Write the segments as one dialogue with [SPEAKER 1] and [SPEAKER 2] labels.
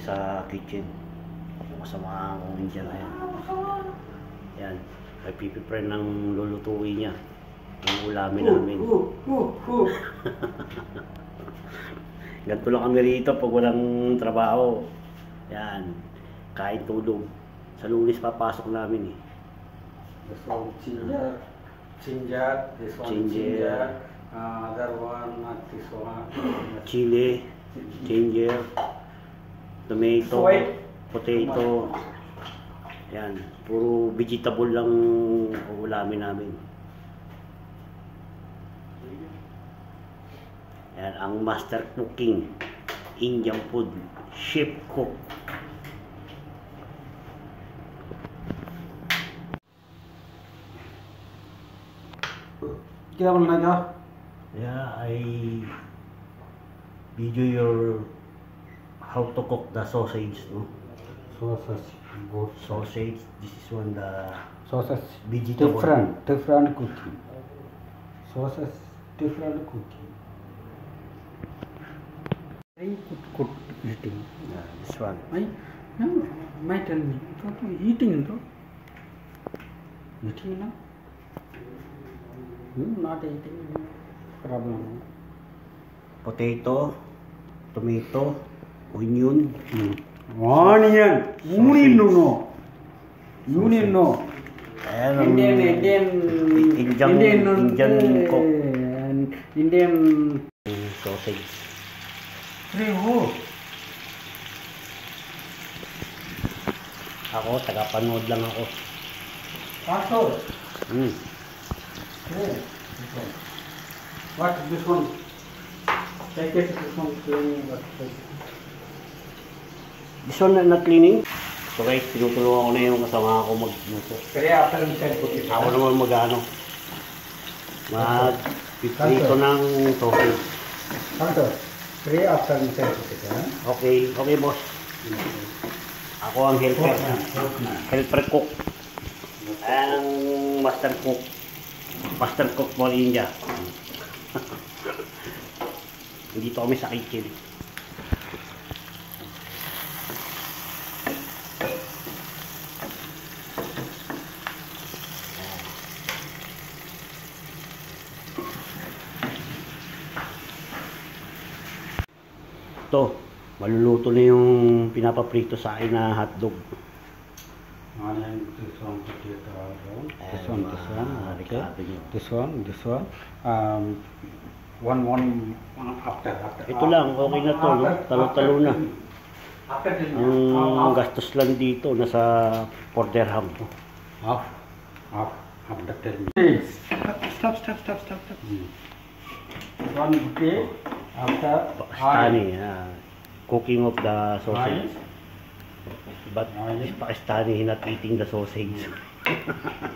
[SPEAKER 1] sa kitchen. Yung kasama akong Indian na yan. Yan. Ay pipiprend ng lulutuin niya. Ang ulamin namin. Ganito lang kami rito pag walang trabaho. Yan. Kain tulog. Sa Lunes papasok namin eh.
[SPEAKER 2] This one ginger, this one ginger, other one this one.
[SPEAKER 1] Chili, ginger, tomato, potato. Yan, puro vegetable lang ulamin namin. Yan ang master cooking, Indian food, chef cook.
[SPEAKER 2] क्या बोलना क्या?
[SPEAKER 1] Yeah, I video your how to cook the sausage, no?
[SPEAKER 2] Sausage, good.
[SPEAKER 1] Sausage. This is one the
[SPEAKER 2] Sausage,
[SPEAKER 1] vegetable.
[SPEAKER 2] different cooking. Sausage, different cooking. Very good eating.
[SPEAKER 1] Yeah, this one.
[SPEAKER 2] My tell me, eating, no? Eating, no? Not eating, problem.
[SPEAKER 1] Potato, tomato, onion.
[SPEAKER 2] Onion, no. Onion, no.
[SPEAKER 1] Indian cook.
[SPEAKER 2] Indian
[SPEAKER 1] Sausage. Ako, taga-panood lang ako.
[SPEAKER 2] Pastor. What this one? Take it, this one cleaning.
[SPEAKER 1] This one not cleaning? So guys, tinutulungan ko na yung kasama ko magluto.
[SPEAKER 2] Kaya after you said put it.
[SPEAKER 1] Ako naman mag-piprito ng sausage.
[SPEAKER 2] Pastor, kaya after you said put it.
[SPEAKER 1] Okay, okay boss. Ako ang helper. Helper cook. Ang master cook. Master cook for India. Dito kami sa kitchen. Ito, maluluto na yung pinapaprito sa akin na hotdog.
[SPEAKER 2] This one, potato, this one. One after.
[SPEAKER 1] Ito lang, okay na to, no? Talo-talo na. Ang gastos lang dito, nasa 4 dirham.
[SPEAKER 2] Half the term. Stop. One okay. After
[SPEAKER 1] Pakistani, cooking of the sausage. But Pakistani not eating the sausage.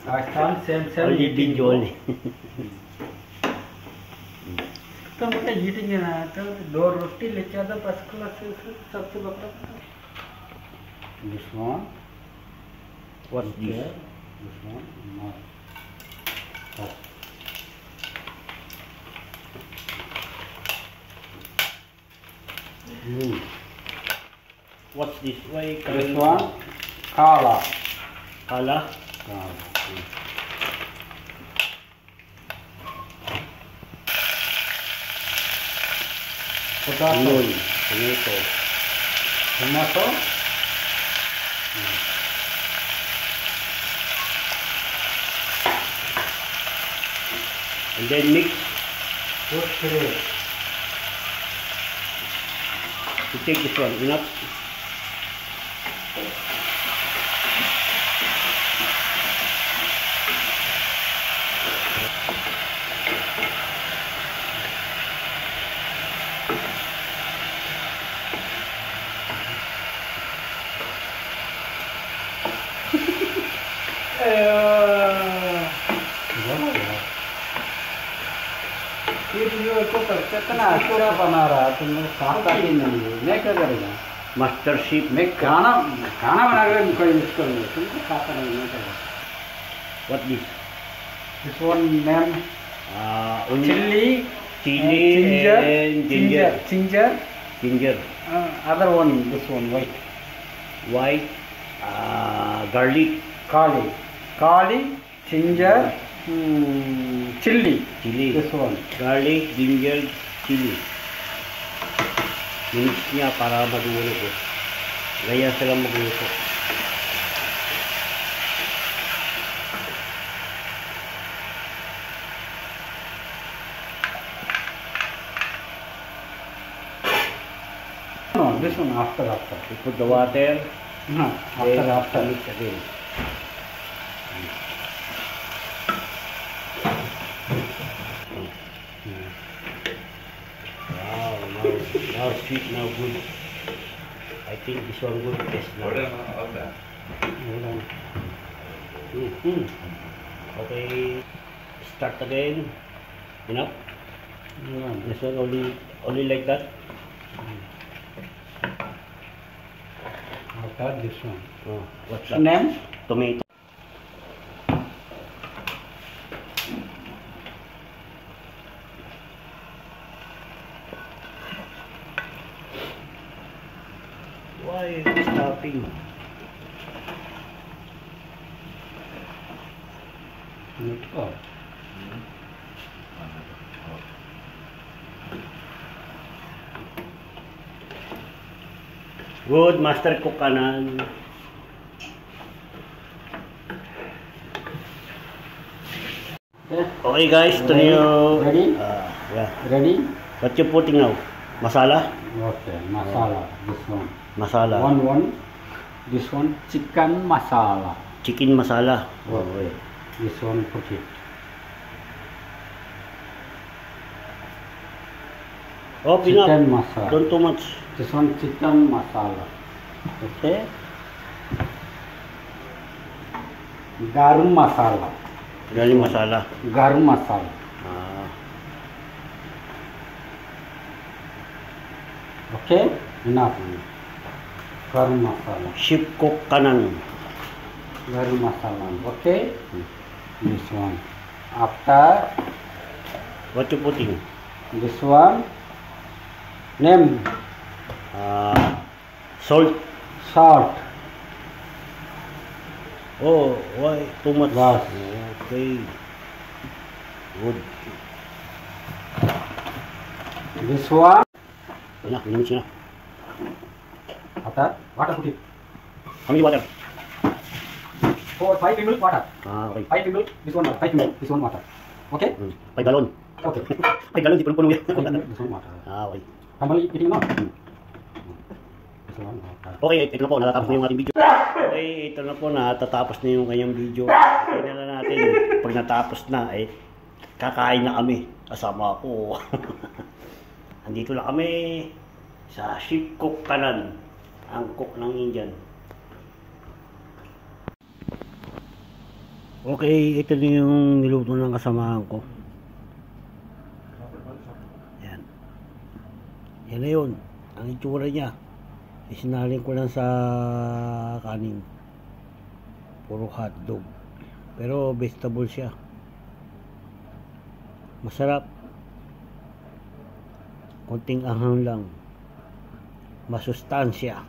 [SPEAKER 2] Pakistan same
[SPEAKER 1] Only video only.
[SPEAKER 2] तो मतलब eating है ना तो 2 रोटी लेके आता first class से सबसे बड़ा this one
[SPEAKER 1] What's this?
[SPEAKER 2] this one not
[SPEAKER 1] What's this? Why
[SPEAKER 2] this one kala
[SPEAKER 1] Kala?
[SPEAKER 2] potato
[SPEAKER 1] tomato. And then mix.
[SPEAKER 2] Okay.
[SPEAKER 1] You take this one, enough.
[SPEAKER 2] Video को कितना अच्छा बना रहा है, तुमने खाता ही नहीं है, मैं क्या करेगा?
[SPEAKER 1] Mastership.
[SPEAKER 2] मैं खाना बना कर कोई इसको नहीं, तुमको खाता नहीं, मैं क्या करेगा?
[SPEAKER 1] What this?
[SPEAKER 2] This one name
[SPEAKER 1] Onion,
[SPEAKER 2] chili,
[SPEAKER 1] chili and ginger.
[SPEAKER 2] ginger.
[SPEAKER 1] Ginger.
[SPEAKER 2] Other one, this one, white.
[SPEAKER 1] White, garlic,
[SPEAKER 2] Garlic, ginger, chili.
[SPEAKER 1] chili.
[SPEAKER 2] This one.
[SPEAKER 1] Garlic, ginger, chili. Minix niya para madulo ko. Ganyan sila magluto.
[SPEAKER 2] No, this one after.
[SPEAKER 1] You put the water.
[SPEAKER 2] No,
[SPEAKER 1] then
[SPEAKER 2] after.
[SPEAKER 1] mix again. Wow, now sweet, now good. I think this one good taste now. Okay, start again. Enough?
[SPEAKER 2] Yeah.
[SPEAKER 1] This one only like that?
[SPEAKER 2] After this one.
[SPEAKER 1] Oh, what's that?
[SPEAKER 2] Name?
[SPEAKER 1] Tomato. Why are you stopping?
[SPEAKER 2] Oh.
[SPEAKER 1] Good, master cook ka na. Okay guys, ito na yung...
[SPEAKER 2] Ready?
[SPEAKER 1] Yeah.
[SPEAKER 2] Ready?
[SPEAKER 1] What you putting now? Masala?
[SPEAKER 2] Okay, masala. This one.
[SPEAKER 1] Masala.
[SPEAKER 2] One. This one, chicken masala.
[SPEAKER 1] Chicken masala.
[SPEAKER 2] Okay. This one, put it.
[SPEAKER 1] Oh,
[SPEAKER 2] Chicken
[SPEAKER 1] pinap.
[SPEAKER 2] masala.
[SPEAKER 1] Don't too much.
[SPEAKER 2] This one, chicken masala. Okay. Garam masala.
[SPEAKER 1] Galing masala.
[SPEAKER 2] Garam masala.
[SPEAKER 1] Ah,
[SPEAKER 2] Okay. Enough. Garam masala.
[SPEAKER 1] ship cook kanan.
[SPEAKER 2] Garam masala. Okay. This one. After
[SPEAKER 1] What you putting?
[SPEAKER 2] this one, name
[SPEAKER 1] Salt.
[SPEAKER 2] salt.
[SPEAKER 1] Oh, why too much?
[SPEAKER 2] Yes.
[SPEAKER 1] Okay. Good.
[SPEAKER 2] This one.
[SPEAKER 1] Na, minimix na.
[SPEAKER 2] After water put it.
[SPEAKER 1] How many water?
[SPEAKER 2] For 5 ml water.
[SPEAKER 1] Okay.
[SPEAKER 2] 5 ml. This one water. 5 ml. This one water. Okay.
[SPEAKER 1] 5 galon.
[SPEAKER 2] Okay.
[SPEAKER 1] 5 galon, di puno-puno yan.
[SPEAKER 2] 5 ml. This one water.
[SPEAKER 1] Okay.
[SPEAKER 2] Family eating now. This one water.
[SPEAKER 1] Okay, ito na po, natatapos na yung ating video. Okay, ito na po, natatapos na yung kanyang video. Okay na lang natin. Pag natapos na, kakain na kami. Kasama ako. Andito lang kami sa Ship Cook Kanan, ang cook ng Indian. Okay, ito na yung niluto ng kasamahan ko. Yan. Yan na yun. Ang itsura niya. Isinaling ko lang sa kanin. Puro hotdog. Pero vegetable siya. Masarap. Konting anghang lang. Masustansya.